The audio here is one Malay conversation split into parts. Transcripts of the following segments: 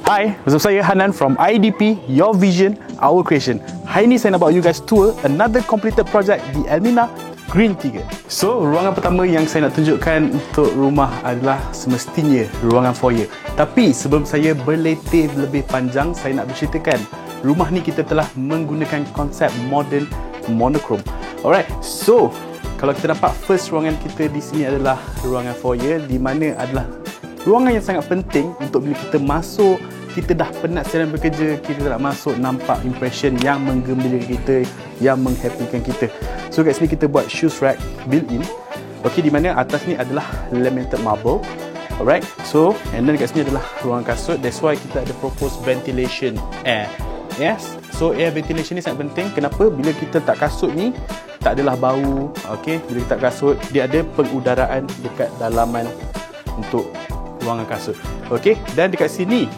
Hi, bersama saya Hanan from IDP, Your Vision, Our Creation. Hari ini saya nak bawa you guys tour another completed project di Elmina Green 3. So, ruangan pertama yang saya nak tunjukkan untuk rumah adalah semestinya ruangan foyer. Tapi sebelum saya berletih lebih panjang, saya nak berceritakan rumah ni kita telah menggunakan konsep modern monochrome. Alright, so kalau kita nampak first ruangan kita di sini adalah ruangan foyer, di mana adalah ruangan yang sangat penting untuk bila kita masuk, kita dah penat sedang bekerja, kita nak masuk nampak impression yang menggembirakan kita, yang menghappykan kita. So kat sini kita buat shoes rack built-in. Okay, di mana atas ni adalah laminated marble. Alright, so and then kat sini adalah ruang kasut. That's why kita ada propose ventilation air. Yes, so air ventilation ni sangat penting. Kenapa? Bila kita tak kasut ni, tak adalah bau. Okay, bila kita tak kasut, dia ada pengudaraan dekat dalaman untuk ruangan kasut. Okay, dan dekat sini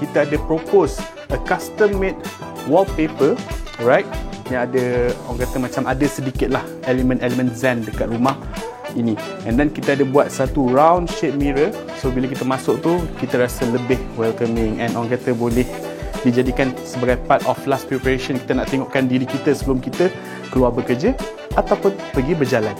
kita ada propose a custom made wallpaper, right? Yang ada, orang kata macam ada sedikit lah elemen-elemen zen dekat rumah ini. And then kita ada buat satu round shape mirror, so bila kita masuk tu kita rasa lebih welcoming, and orang kata boleh dijadikan sebagai part of last preparation. Kita nak tengokkan diri kita sebelum kita keluar bekerja ataupun pergi berjalan.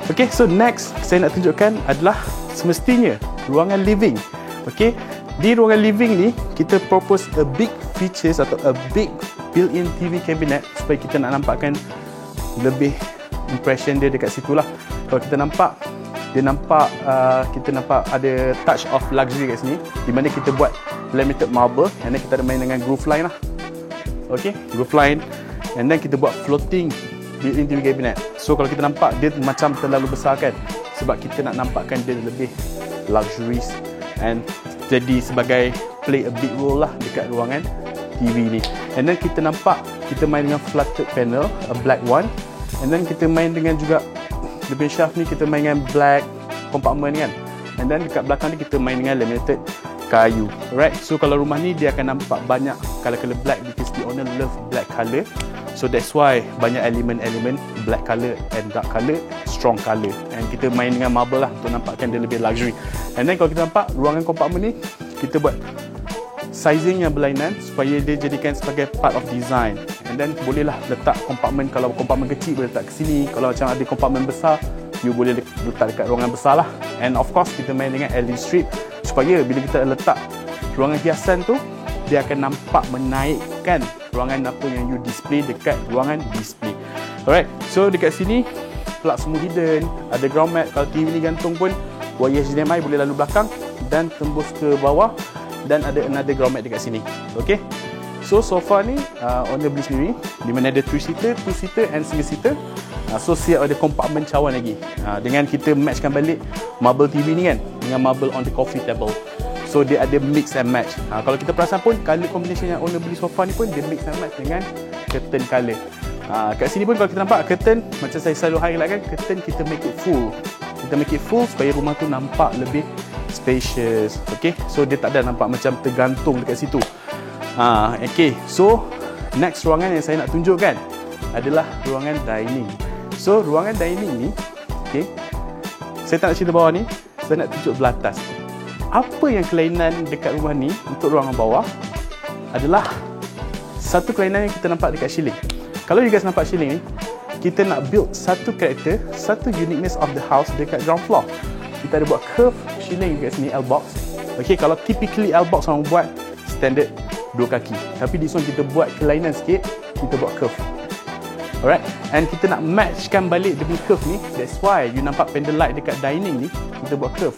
Okay, so next saya nak tunjukkan adalah semestinya ruangan living. Okay, di ruangan living ni kita propose a big features atau a big built-in TV cabinet supaya kita nak nampakkan lebih impression dia dekat situ lah. Kalau kita nampak, dia nampak kita nampak ada touch of luxury kat sini, di mana kita buat laminated marble, and then kita ada main dengan groove line lah. Okay, groove line, and then kita buat floating built-in TV cabinet. So kalau kita nampak, dia macam terlalu besar kan, sebab kita nak nampakkan dia lebih luxurious and jadi sebagai play a big role lah dekat ruangan TV ni. And then kita nampak kita main dengan fluted panel, a black one, and then kita main dengan juga lebih shaft ni, kita main dengan black compartment kan, and then dekat belakang ni kita main dengan laminated kayu. Alright, so kalau rumah ni dia akan nampak banyak color-color black because the owner love black color. So that's why banyak elemen-elemen black color and dark color, strong color. And kita main dengan marble lah untuk nampakkan dia lebih luxury. And then kalau kita nampak ruangan compartment ni, kita buat sizing yang berlainan supaya dia jadikan sebagai part of design. And then bolehlah letak compartment, kalau compartment kecil boleh letak ke sini. Kalau macam ada compartment besar, you boleh letak dekat ruangan besar lah. And of course kita main dengan LED strip supaya bila kita letak ruangan hiasan tu, dia akan nampak menaikkan ruangan apa yang you display dekat ruangan display. Alright, so dekat sini plug semua hidden, ada ground mat. Kalau TV ni gantung pun wire HDMI boleh lalu belakang dan tembus ke bawah, dan ada another ground mat dekat sini. Okay, so far ni owner beli sendiri, di mana ada 3-seater, 2-seater and single-seater. So siap ada compartment cawan lagi, dengan kita matchkan balik marble TV ni kan dengan marble on the coffee table. So dia ada mix and match. Kalau kita perasan pun, color combination yang owner beli sofa ni pun dia mix and match dengan curtain color. Kat sini pun kalau kita nampak curtain, macam saya selalu highlight kan, curtain kita make it full. Kita make it full supaya rumah tu nampak lebih spacious. Okay, so dia tak ada nampak macam tergantung dekat situ. Okay, so next ruangan yang saya nak tunjukkan adalah ruangan dining. So ruangan dining ni, okay, saya tak nak cerita bawah ni, saya nak tunjuk belah atas. Apa yang kelainan dekat rumah ni untuk ruangan bawah adalah satu kelainan yang kita nampak dekat ceiling. Kalau you guys nampak ceiling ni, kita nak build satu karakter, satu uniqueness of the house dekat ground floor. Kita ada buat curve ceiling dekat sini, L-box. Okay, kalau typically L-box orang buat standard 2 kaki, tapi di sini kita buat kelainan sikit, kita buat curve. Alright, and kita nak matchkan balik dengan curve ni. That's why you nampak pendant light dekat dining ni, kita buat curve.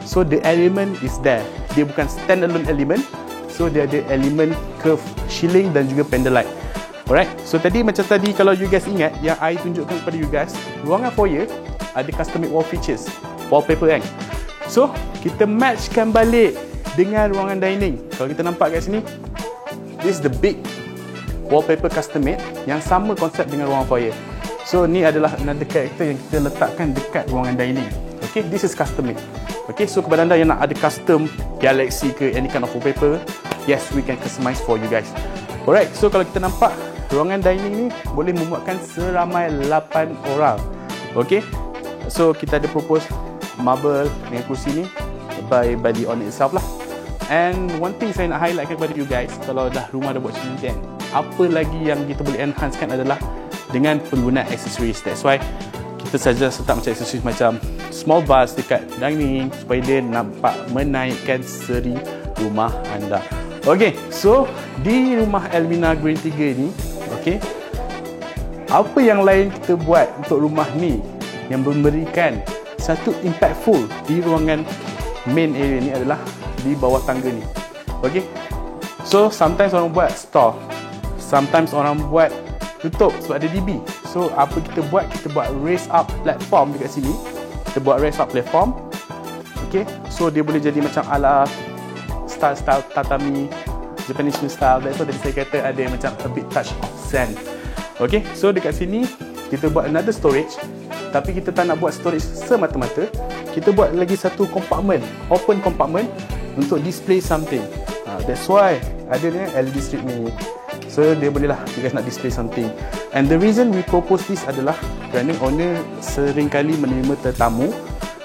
So the element is there. Dia bukan standalone element. So dia ada elemen curve ceiling dan juga pendant light. Alright, so tadi macam tadi kalau you guys ingat yang I tunjukkan kepada you guys, ruangan foyer ada custom made wall features, wallpaper kan. So kita matchkan balik dengan ruangan dining. Kalau kita nampak kat sini, this is the big wallpaper custom made yang sama konsep dengan ruangan foyer. So ni adalah another character yang kita letakkan dekat ruangan dining. Okay, this is custom made. Okay, so kepada anda yang nak ada custom galaxy ke any kind of wallpaper, yes, we can customize for you guys. Alright, so kalau kita nampak ruangan dining ni boleh memuatkan seramai 8 orang. Okay, so kita ada propose marble dengan kursi ni by the owner itself lah. And one thing saya nak highlight kepada you guys, kalau dah rumah dah buat macam ni kan, apa lagi yang kita boleh enhancekan adalah dengan penggunaan accessories. That's why kita saja letak macam accessories macam small bars dekat dining supaya dia nampak menaikkan seri rumah anda. Okay, so di rumah Elmina Green 3 ni, okay, apa yang lain kita buat untuk rumah ni yang memberikan satu impactful di ruangan main area ni adalah di bawah tangga ni. Okay, so sometimes orang buat store, sometimes orang buat tutup sebab ada DB. So apa kita buat? Kita buat raise up platform dekat sini. Kita buat raise up platform. Okay, so dia boleh jadi macam ala style tatami, Japanese style. That's why tadi saya kata ada macam a bit touch of zen. Okay, so dekat sini kita buat another storage, tapi kita tak nak buat storage semata-mata. Kita buat lagi satu compartment, open compartment untuk display something. That's why ada ni LED strip ni. So dia bolehlah you guys nak display something. And the reason we propose this adalah kerana owner sering kali menerima tetamu,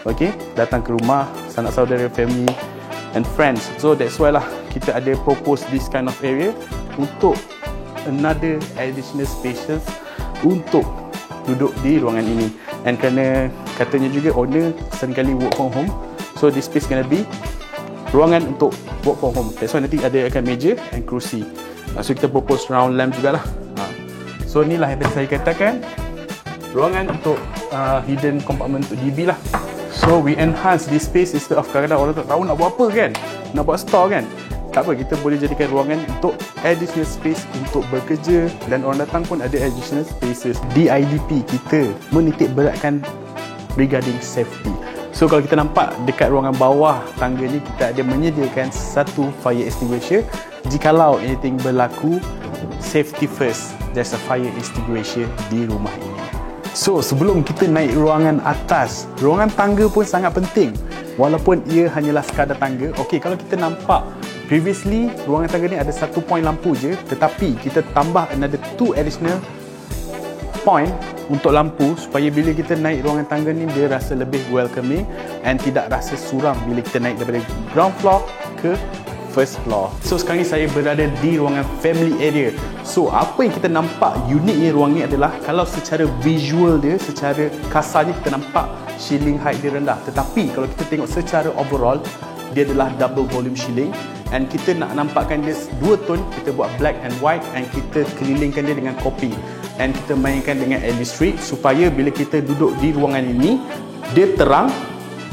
okay, datang ke rumah, sanak saudara, family and friends. So that's why lah kita ada propose this kind of area untuk another additional spaces untuk duduk di ruangan ini. And kerana katanya juga owner sering kali work from home, so this space gonna be ruangan untuk work from home. That's why nanti ada akan meja and kerusi. So kita propose round lamp jugalah. So inilah yang saya katakan, ruangan untuk hidden compartment untuk DB lah. So we enhance this space instead of kadang-kadang orang tak tahu nak buat apa kan, nak buat store kan. Tak apa, kita boleh jadikan ruangan untuk additional space untuk bekerja, dan orang datang pun ada additional spaces. Di IDP kita menitik beratkan regarding safety. So kalau kita nampak dekat ruangan bawah tangga ni, kita ada menyediakan satu fire extinguisher. Jikalau anything berlaku, safety first, there's a fire extinguisher di rumah ini. So sebelum kita naik ruangan atas, ruangan tangga pun sangat penting. Walaupun ia hanyalah sekadar tangga. Okay, kalau kita nampak previously ruangan tangga ni ada satu point lampu je, tetapi kita tambah another 2 additional point untuk lampu supaya bila kita naik ruangan tangga ni dia rasa lebih welcoming and tidak rasa suram bila kita naik daripada ground floor ke first floor. So sekarang ni saya berada di ruangan family area. So apa yang kita nampak uniknya ruang ni adalah, kalau secara visual dia, secara kasarnya kita nampak ceiling height dia rendah, tetapi kalau kita tengok secara overall dia adalah double volume ceiling. And kita nak nampakkan dia dua tone, kita buat black and white, and kita kelilingkan dia dengan coping, and kita mainkan dengan LED strip supaya bila kita duduk di ruangan ini dia terang,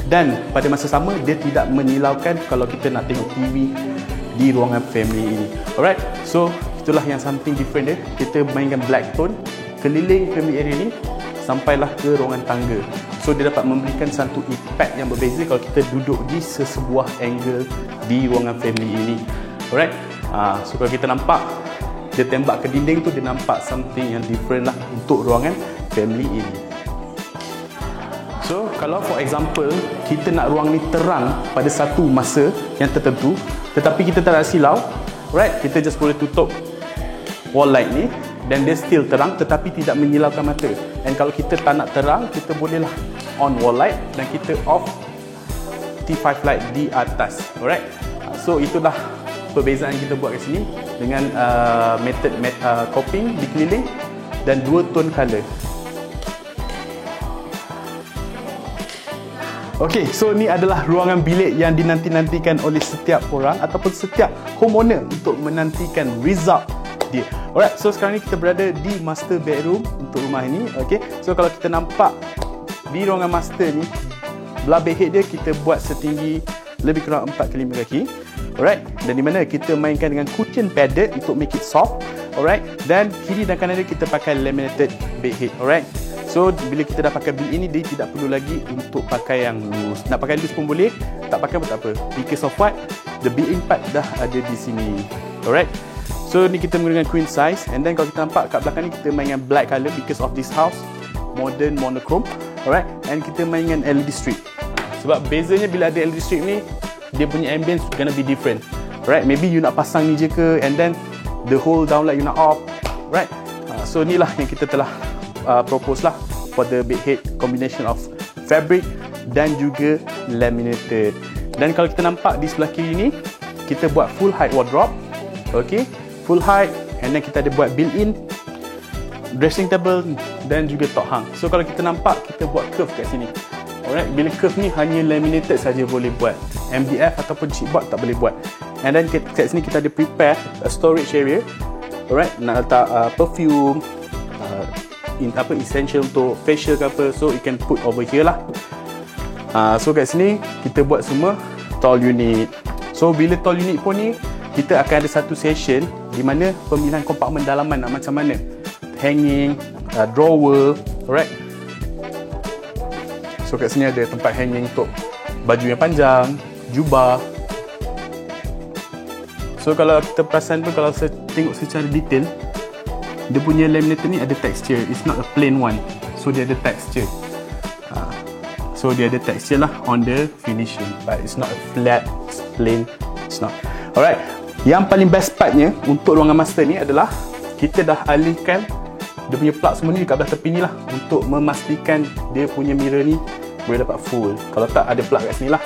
dan pada masa sama dia tidak menyilaukan kalau kita nak tengok TV di ruangan family ini. Alright, so itulah yang something different dia. Kita mainkan black tone keliling family area ni sampailah ke ruangan tangga. So dia dapat memberikan satu impact yang berbeza kalau kita duduk di sesebuah angle di ruangan family ini. Alright, so kalau kita nampak dia tembak ke dinding tu, dia nampak something yang different lah untuk ruangan family ini. So kalau for example kita nak ruang ni terang pada satu masa yang tertentu, tetapi kita tak nak silau, right, kita just boleh tutup wall light ni dan dia still terang tetapi tidak menyilaukan mata. And kalau kita tak nak terang, kita bolehlah on wall light dan kita off T5 light di atas. Alright, so itulah perbezaan kita buat kat sini dengan method coping di keliling dan dua tone color. Okay, so ni adalah ruangan bilik yang dinanti-nantikan oleh setiap orang ataupun setiap homeowner untuk menantikan result dia. Alright, so sekarang ni kita berada di master bedroom untuk rumah ini. Okay, so kalau kita nampak di ruangan master ni, belah bedhead dia kita buat setinggi lebih kurang 4 ke 5 kaki. Alright, dan di mana kita mainkan dengan cushion padded untuk make it soft. Alright, dan kiri dan kanan dia kita pakai laminated bedhead. Alright, so bila kita dah pakai bilik ini, dia tidak perlu lagi untuk pakai yang loose. Nak pakai loose pun boleh, tak pakai pun tak apa. Because of what? The built-in part dah ada di sini. Alright, so ni kita menggunakan queen size. And then kalau kita nampak kat belakang ni kita main dengan black colour because of this house modern monochrome. Alright, and kita main dengan LED strip. Sebab bezanya bila ada LED strip ni, dia punya ambience gonna be different. Alright, maybe you nak pasang ni je ke, and then the whole downlight you nak off. Right, so inilah yang kita telah propose lah for the bedhead combination of fabric dan juga laminated. Dan kalau kita nampak di sebelah kiri ni, kita buat full height wardrobe. Okay, full height, and then kita ada buat built-in dressing table dan juga top hang. So kalau kita nampak, kita buat curve kat sini. Alright, bila curve ni hanya laminated saja boleh buat. MDF ataupun chipboard tak boleh buat. And then kat sini kita ada prepare a storage area. Alright, nak letak perfume, essential untuk facial ke apa, so you can put over here lah. So kat sini kita buat semua tall unit. So bila tall unit pun ni, kita akan ada satu session di mana pemilihan kompartmen dalaman nak macam mana. Hanging, drawer, alright. So kat sini ada tempat hanging untuk baju yang panjang, jubah. So kalau kita perasan pun, kalau saya tengok secara detail, dia punya laminator ni ada texture. It's not a plain one. So dia ada texture. So dia ada texture lah on the finishing, but it's not a flat, it's plain. It's not. Alright. Yang paling best partnya untuk ruangan master ni adalah kita dah alihkan dia punya plug semua ni dekat belah tepi ni lah, untuk memastikan dia punya mirror ni boleh dapat full. Kalau tak, ada plug kat sini lah.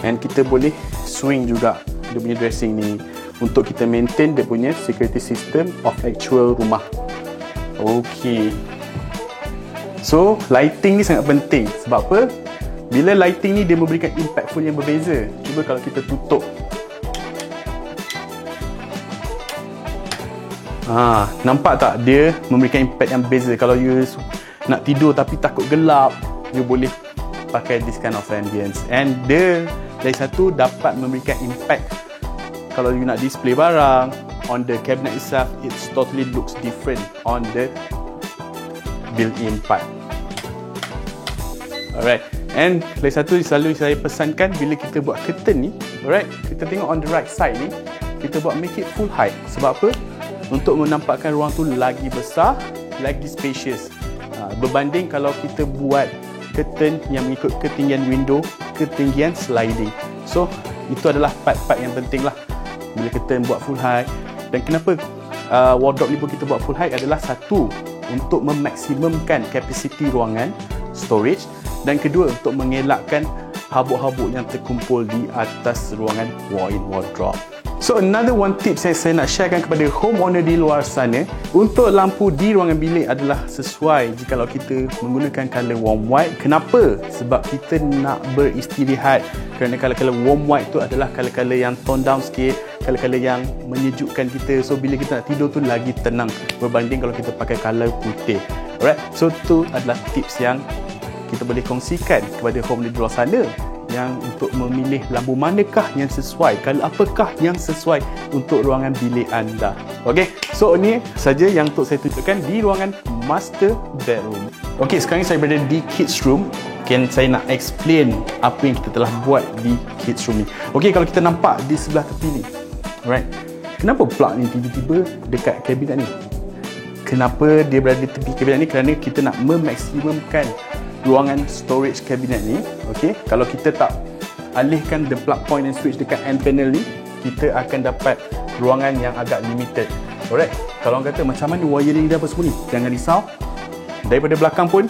And kita boleh swing juga dia punya dressing ni untuk kita maintain dia punya security system of actual rumah. Okay. So lighting ni sangat penting. Sebab apa? Bila lighting ni dia memberikan impactful yang berbeza. Cuba kalau kita tutup, nampak tak dia memberikan impact yang beza. Kalau you nak tidur tapi takut gelap, you boleh pakai this kind of ambience. And dia dari satu dapat memberikan impact. Kalau you nak display barang on the cabinet itself, it totally looks different on the built-in part. Alright. And lagi satu selalu saya pesankan bila kita buat curtain ni, alright, kita tengok on the right side ni, kita buat make it full height. Sebab apa? Untuk menampakkan ruang tu lagi besar, lagi spacious. Berbanding kalau kita buat curtain yang mengikut ketinggian window, ketinggian sliding. So itu adalah part-part yang penting lah bila kita buat full height. Dan kenapa wardrobe ni pun kita buat full height adalah satu, untuk memaksimumkan kapasiti ruangan storage, dan kedua untuk mengelakkan habuk-habuk yang terkumpul di atas ruangan walk-in wardrobe. So another one tips yang saya nak sharekan kepada homeowner di luar sana, untuk lampu di ruangan bilik adalah sesuai jikalau kita menggunakan colour warm white. Kenapa? Sebab kita nak beristirahat, kerana colour-colour warm white tu adalah colour-colour yang tone down sikit, colour-colour yang menyejukkan kita. So bila kita nak tidur tu lagi tenang berbanding kalau kita pakai colour putih. Alright, so tu adalah tips yang kita boleh kongsikan kepada homeowner di luar sana, yang untuk memilih lampu manakah yang sesuai, kalau apakah yang sesuai untuk ruangan bilik anda. Okey, so ini saja yang untuk saya tunjukkan di ruangan master bedroom. Okey, sekarang saya berada di kids room. Saya nak explain apa yang kita telah buat di kids room ni. Okey, kalau kita nampak di sebelah tepi ni, alright, kenapa plug ni tiba-tiba dekat kabinet ni? Kenapa dia berada di tepi kabinet ni? Kerana kita nak memaksimumkan ruangan storage kabinet ni. Okey, kalau kita tak alihkan the plug point and switch dekat end panel ni, kita akan dapat ruangan yang agak limited. Alright, kalau orang kata macam mana wiring dia apa semua ni, jangan risau. Daripada belakang pun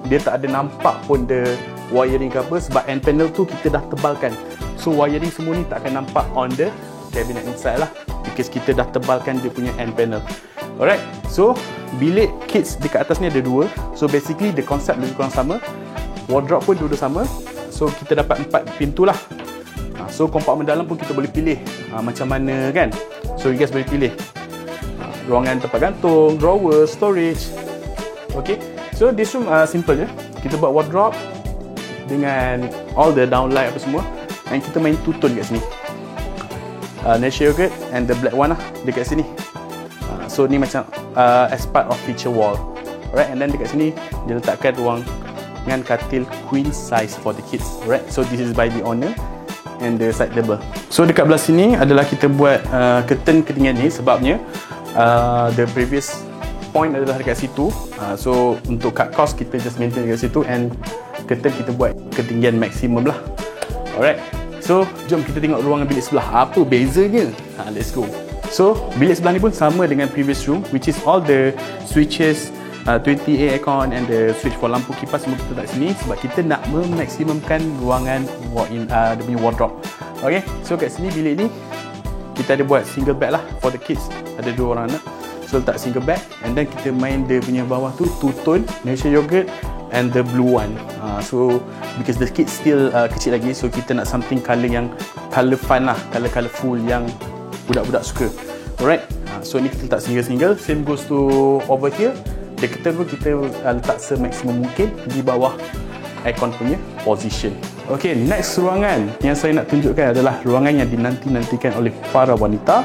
dia tak ada nampak pun the wiring ke apa, sebab end panel tu kita dah tebalkan. So wiring semua ni tak akan nampak on the cabinet inside lah, because kita dah tebalkan dia punya end panel. Alright, so bilik kids dekat atas ni ada dua. So basically the concept lebih kurang sama. Wardrobe pun dua-dua sama. So kita dapat 4 pintu lah. So kompartmen dalam pun kita boleh pilih macam mana kan. So you guys boleh pilih ruangan tempat gantung, drawer, storage. Okay, so this room simple je. Kita buat wardrobe dengan all the downlight apa semua, and kita main two tone kat sini. Natural yogurt and the black one lah dekat sini. So ni macam as part of feature wall. Alright, and then dekat sini dia letakkan ruang dengan katil queen size for the kids. Alright, so this is by the owner and the side table. So dekat belah sini adalah kita buat curtain ketinggian ni, sebabnya the previous point adalah dekat situ. So untuk cut cost kita just maintain dekat situ, and curtain kita buat ketinggian maksimum lah. Alright, so jom kita tengok ruangan bilik sebelah. Apa bezanya? Let's go. So bilik sebelah ni pun sama dengan previous room, which is all the switches, 20A aircon and the switch for lampu kipas semua kita letak sini, sebab kita nak memaksimumkan ruangan walk-in, dia punya wardrobe. Okay, so kat sini bilik ni kita ada buat single bed lah for the kids. Ada 2 orang anak, so letak single bed, and then kita main dia punya bawah tu two tone Nation Yogurt and the blue one. So because the kids still kecil lagi, so kita nak something colour yang colour fun lah, colour colourful yang budak-budak suka. Alright, so ni kita letak single-single. Same goes to over here. Dia kata pun kita letak semaksimum mungkin di bawah aircon punya position. Okay, next ruangan yang saya nak tunjukkan adalah ruangan yang dinanti-nantikan oleh para wanita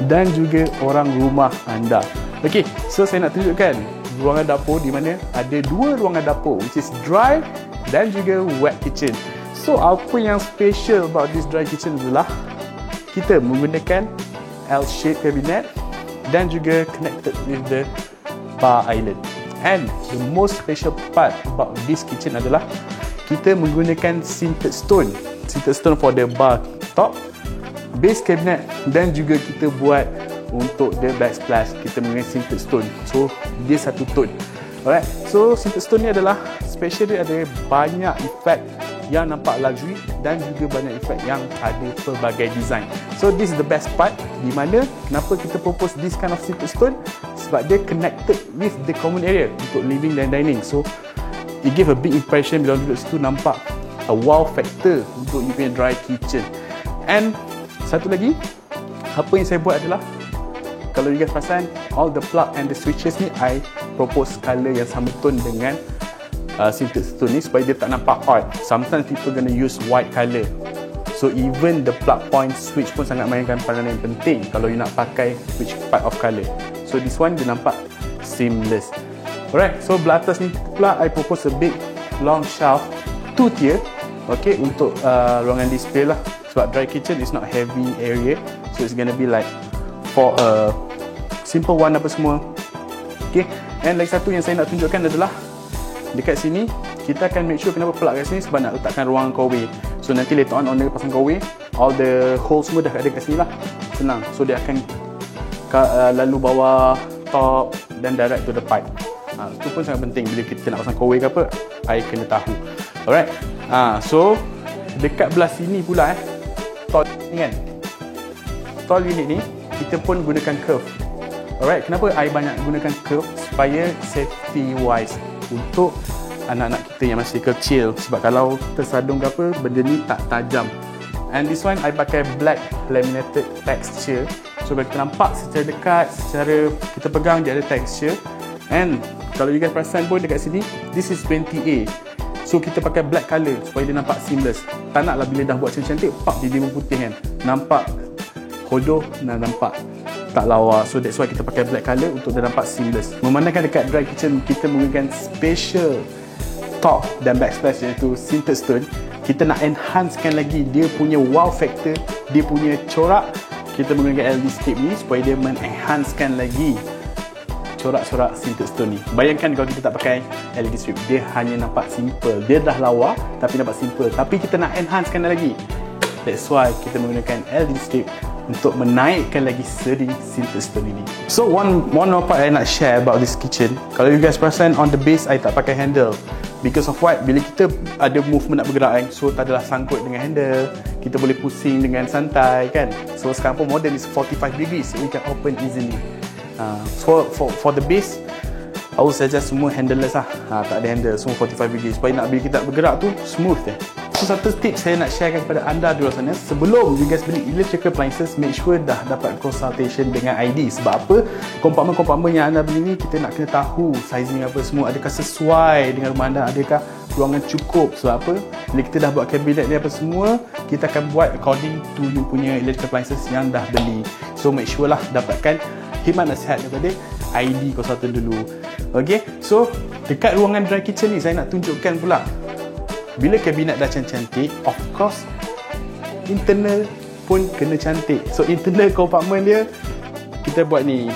dan juga orang rumah anda. Okay, so saya nak tunjukkan ruangan dapur di mana ada 2 ruangan dapur, which is dry dan juga wet kitchen. So apa yang special about this dry kitchen adalah kita menggunakan L-shape cabinet dan juga connected with the bar island. And the most special part about this kitchen adalah kita menggunakan sintered stone for the bar top, base cabinet, dan juga kita buat untuk the backsplash kita menggunakan sintered stone. So dia satu tone. Alright, so sintered stone ni adalah special, dia ada banyak efek yang nampak luxury dan juga banyak efek yang ada pelbagai design. So this is the best part, di mana kenapa kita propose this kind of sintered stone, sebab dia connected with the common area untuk living dan dining. So it give a big impression bila duduk situ, nampak a wow factor untuk you punya dry kitchen. And satu lagi, apa yang saya buat adalah, kalau you guys perasan, all the plug and the switches ni I propose colour yang sama tone dengan sintered stone ni supaya dia tak nampak odd. Sometimes people gonna use white colour, so even the plug point switch pun sangat mainkan peranan yang penting kalau you nak pakai which part of colour. So this one dia nampak seamless. Alright, so belah atas ni pula I propose a big long shelf 2 tier, okay, untuk ruangan display lah, sebab dry kitchen is not heavy area, so it's gonna be like for a simple one apa semua. Okay, and lagi satu yang saya nak tunjukkan adalah dekat sini kita akan make sure kenapa plug kat sini, sebab nak letakkan ruangan Kowe. So nanti later on owner pasang Kowe, all the holes semua dah ada kat sini lah, senang. So dia akan lalu bawah top dan direct to the pipe. Itu pun sangat penting bila kita nak pasang Kowe ke apa, I kena tahu. Alright, so dekat belah sini pula tall ni kan, tall unit ni kita pun gunakan curve. Alright, kenapa I banyak gunakan curve? Supaya safety wise untuk anak-anak kita yang masih kecil, sebab kalau tersadung ke apa, benda ni tak tajam. And this one I pakai black laminated texture, so kalau kita nampak secara dekat, secara kita pegang dia ada texture. And kalau you guys perasan pun dekat sini, this is 20A, so kita pakai black colour supaya dia nampak seamless. Tak naklah bila dah buat cantik-cantik, pak dia putih kan, nampak hodoh dan nampak tak lawa. So that's why kita pakai black colour untuk dia nampak seamless. Memandangkan dekat dry kitchen kita menggunakan special top dan backsplash iaitu sintered stone, kita nak enhancekan lagi dia punya wow factor, dia punya corak. Kita menggunakan LED strip ni supaya dia menenhancekan lagi corak-corak sintered stone ni. Bayangkan kalau kita tak pakai LED strip, dia hanya nampak simple. Dia dah lawa tapi nampak simple, tapi kita nak enhancekan lagi. That's why kita menggunakan LED strip untuk menaikkan lagi seri sintered stone ini. So one more part I nak share about this kitchen. Kalau you guys perasan, on the base I tak pakai handle. Because of what? Bila kita ada movement nak bergerak kan, so tak adalah sangkut dengan handle, kita boleh pusing dengan santai kan. So sekarang pun modern is 45 degrees, so we can open easily. For the base, I would suggest semua handleless lah. Tak ada handle, semua 45 degrees, supaya nak bila kita bergerak tu smooth je. So satu tips saya nak sharekan kepada anda di luar sana, sebelum you guys beli electrical appliances, make sure dah dapat consultation dengan ID. Sebab apa? Kompartmen-kompartmen yang anda beli ni, kita nak kena tahu sizing apa semua, adakah sesuai dengan rumah anda, adakah ruangan cukup. Sebab apa? Bila kita dah buat kabinet ni apa semua, kita akan buat according to you punya electrical appliances yang dah beli. So make sure lah dapatkan khidmat nasihat daripada ID consultant dulu. Okay, so dekat ruangan dry kitchen ni saya nak tunjukkan pula, bila kabinet dah cantik, of course internal pun kena cantik. So internal compartment dia kita buat ni.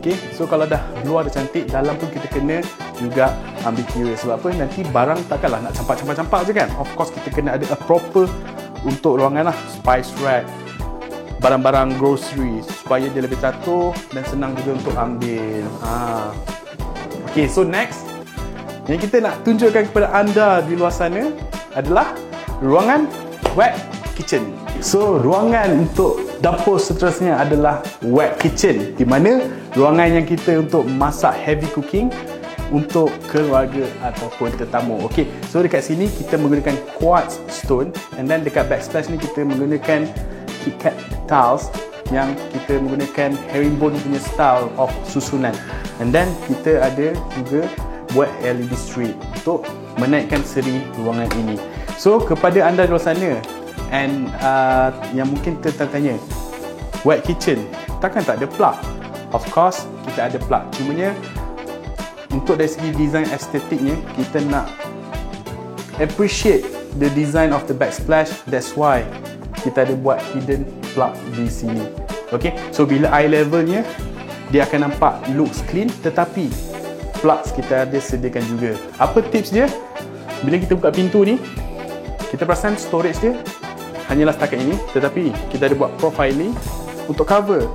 Okay, so kalau dah luar dah cantik, dalam pun kita kena juga ambil kira. Sebab apa? Nanti barang takkanlah nak campak-campak je kan. Of course kita kena ada a proper untuk ruangan lah, spice rack, barang-barang grocery, supaya dia lebih teratur dan senang juga untuk ambil. Okay, so next yang kita nak tunjukkan kepada anda di luar sana adalah ruangan wet kitchen. So ruangan untuk Dapur seterusnya adalah wet kitchen, di mana ruangan yang kita untuk masak heavy cooking untuk keluarga ataupun tetamu. Okey, so dekat sini kita menggunakan quartz stone, and then dekat backsplash ni kita menggunakan KitKat tiles yang kita menggunakan herringbone punya style of susunan, and then kita ada juga buat LED strip untuk menaikkan seri ruangan ini. So kepada anda di luar sana and yang mungkin tertanya, wet kitchen takkan tak ada plug? Of course kita ada plug, cumanya untuk dari segi design estetiknya kita nak appreciate the design of the backsplash. That's why kita ada buat hidden plug di sini. Okay, so bila eye levelnya dia akan nampak looks clean, tetapi plugs kita ada sediakan juga. Apa tips dia? Bila kita buka pintu ni, kita perasan storage dia hanyalah setakat ini, tetapi kita ada buat profiling untuk cover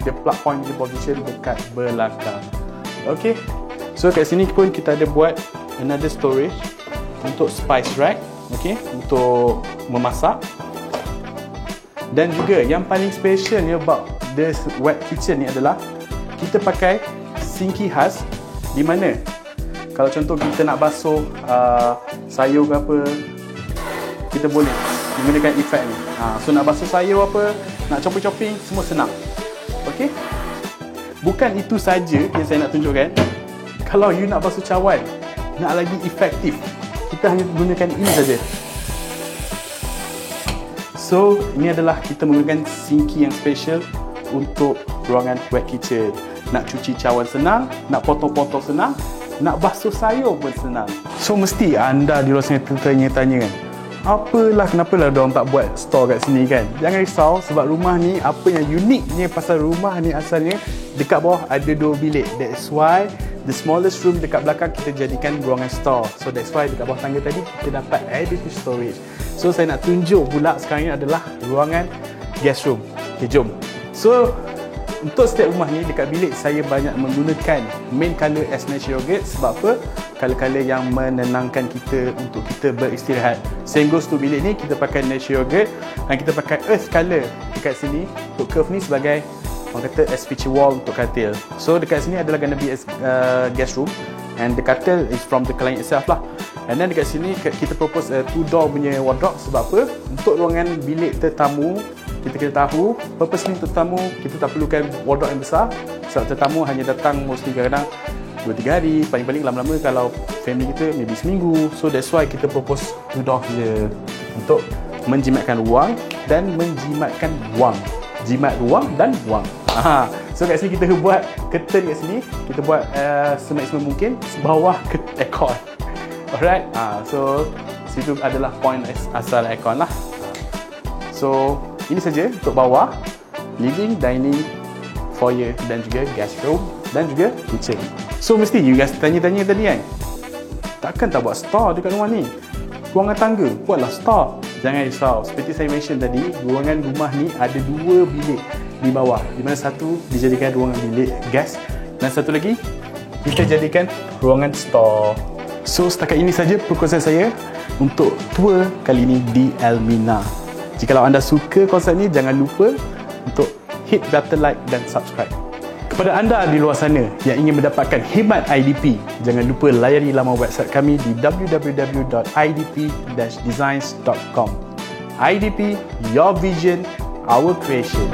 the plug point di position dekat belakang. Okay, so kat sini pun kita ada buat another storage untuk spice rack, okay, untuk memasak. Dan juga yang paling special ni about the wet kitchen ni adalah kita pakai sinki khas, di mana kalau contoh kita nak basuh sayur ke apa, kita boleh menggunakan efek ni. So nak basuh sayur apa, nak chopping-chopping, semua senang. Okey. Bukan itu saja yang saya nak tunjukkan. Kalau you nak basuh cawan, nak lagi efektif, kita hanya gunakan ini saja. So ini adalah kita menggunakan sinki yang special untuk ruangan wet kitchen. Nak cuci cawan senang, nak potong-potong senang, nak basuh sayur pun senang. So mesti anda di luar sana tertanya-tanya kan, kenapalah diorang tak buat store kat sini kan? Jangan risau, sebab rumah ni apa yang uniknya pasal rumah ni asalnya dekat bawah ada 2 bilik. That's why the smallest room dekat belakang kita jadikan ruangan store. So that's why dekat bawah tangga tadi kita dapat additional storage. So saya nak tunjuk pula sekarang ni adalah ruangan guest room. Okay, jom. So untuk setiap rumah ni dekat bilik saya banyak menggunakan main colour as natural gate. Sebab apa? Colour-colour yang menenangkan kita untuk kita beristirahat. Same goes to bilik ni, kita pakai natural gate dan kita pakai earth colour dekat sini untuk curve ni sebagai orang kata as feature wall untuk katil. So dekat sini adalah gonna be as guest room, and the katil is from the client itself lah. And then dekat sini kita propose 2 door punya wardrobe. Sebab apa? Untuk ruangan bilik tetamu, kita kena tahu purpose ni untuk tetamu, kita tak perlukan wardrobe yang besar. Sebab tetamu hanya datang mostly kadang-kadang 2-3 hari, paling-paling lama-lama kalau family kita maybe seminggu. So that's why kita propose 2 door je untuk menjimatkan ruang dan menjimatkan wang. Jimat ruang dan wang. So kat sini kita buat curtain kat sini, kita buat semaksimum mungkin bawah aircon. Alright, so situ adalah point asal aircon lah. So ini saja untuk bawah, living, dining, foyer dan juga guest room dan juga kitchen. So mesti you guys tanya-tanya tadi kan, takkan tak buat store dekat rumah ni? Ruangan tangga, buatlah store. Jangan risau, seperti saya mention tadi, ruangan rumah ni ada 2 bilik di bawah, di mana satu dijadikan ruangan bilik guest dan satu lagi kita jadikan ruangan store. So setakat ini saja perkongsian saya untuk tour kali ini di Elmina. Jikalau anda suka konsep ni, jangan lupa untuk hit button like dan subscribe. Kepada anda di luar sana yang ingin mendapatkan khidmat IDP, jangan lupa layari laman website kami di www.idp-designs.com. IDP, your vision, our creation.